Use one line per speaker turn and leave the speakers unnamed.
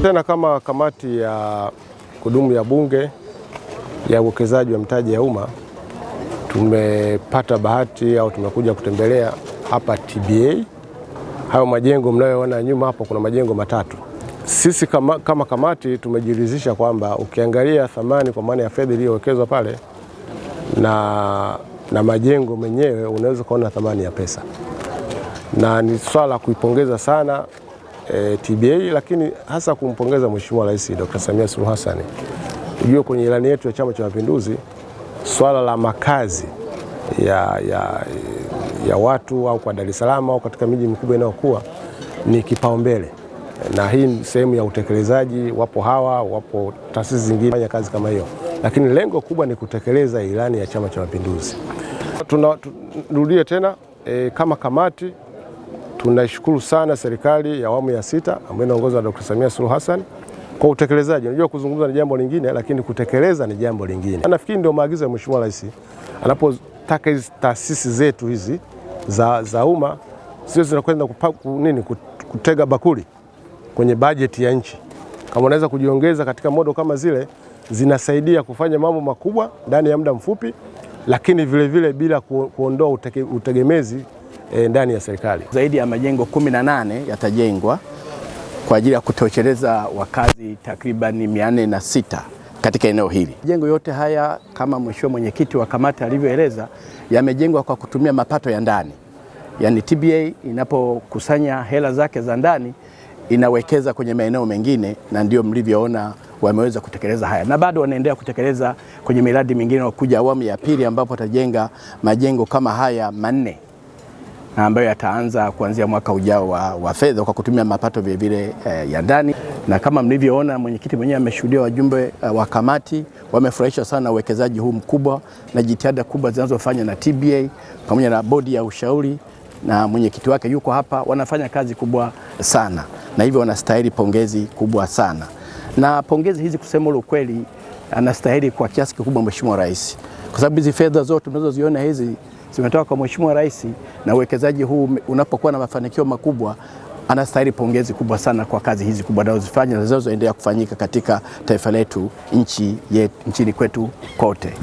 Tena kama kamati ya kudumu ya Bunge ya uwekezaji wa mitaji ya umma tumepata bahati au tumekuja kutembelea hapa TBA. Hayo majengo mnayoona nyuma hapo, kuna majengo matatu. Sisi kama kamati tumejiridhisha kwamba ukiangalia thamani kwa maana ya fedha iliyowekezwa pale na majengo menyewe unaweza kuona thamani ya pesa, na ni swala la kuipongeza sana TBA, lakini hasa kumpongeza Mheshimiwa Rais Dr. Samia Suluhu Hassan. Unajua kwenye ilani yetu ya Chama cha Mapinduzi swala la makazi ya watu au kwa Dar es Salaam au katika miji mikubwa inayokuwa ni kipaumbele, na hii ni sehemu ya utekelezaji. Wapo taasisi zingine fanya kazi kama hiyo, lakini lengo kubwa ni kutekeleza ilani ya Chama cha Mapinduzi. Tunarudie tena kama kamati tunashukuru sana serikali ya awamu ya 6 ambayo inaongozwa na Dr. Samia Suluhu Hassan kwa utekelezaji. Unajua kuzungumza ni jambo lingine, lakini kutekeleza ni jambo lingine. Nafikiri ndio maagizo ya Mheshimiwa Rais anapotaka hizi taasisi zetu hizi za umma sio zinakwenda kutega bakuli kwenye bajeti ya nchi. Kama unaweza kujiongeza katika modo kama zile, zinasaidia kufanya mambo makubwa ndani ya muda mfupi, lakini vile bila kuondoa utegemezi ndani ya serikali.
Zaidi ya majengo 18 yatajengwa kwa ajili ya kutosheleza wakazi takriban 406 katika eneo hili. Majengo yote haya kama mheshimiwa mwenyekiti wa kamati alivyoeleza, yamejengwa kwa kutumia mapato ya ndani. Yaani TBA inapokusanya hela zake za ndani inawekeza kwenye maeneo mengine, na ndio mlivyoona wameweza kutekeleza haya, na bado wanaendelea kutekeleza kwenye miradi mingine wa kuja awamu ya pili, ambapo watajenga majengo kama haya 4 ambayo yataanza kuanzia mwaka ujao wa fedha kwa kutumia mapato vile ya ndani. Na kama mlivyoona mwenyekiti mwenyewe ameshuhudia, wajumbe wa kamati wamefurahishwa sana uwekezaji huu mkubwa na jitihada kubwa zinazofanywa na TBA pamoja na bodi ya ushauri, na mwenyekiti wake yuko hapa. Wanafanya kazi kubwa sana na hivyo wanastahili pongezi kubwa sana, na pongezi hizi kusema ukweli anastahili kwa kiasi kikubwa Mheshimiwa Rais, kwa sababu hizi fedha zote tunazoziona hizi zimetoka kwa Mheshimiwa Rais, na uwekezaji huu unapokuwa na mafanikio makubwa anastahili pongezi kubwa sana kwa kazi hizi kubwa anazozifanya na zinazoendelea kufanyika katika taifa letu, nchini kwetu kote.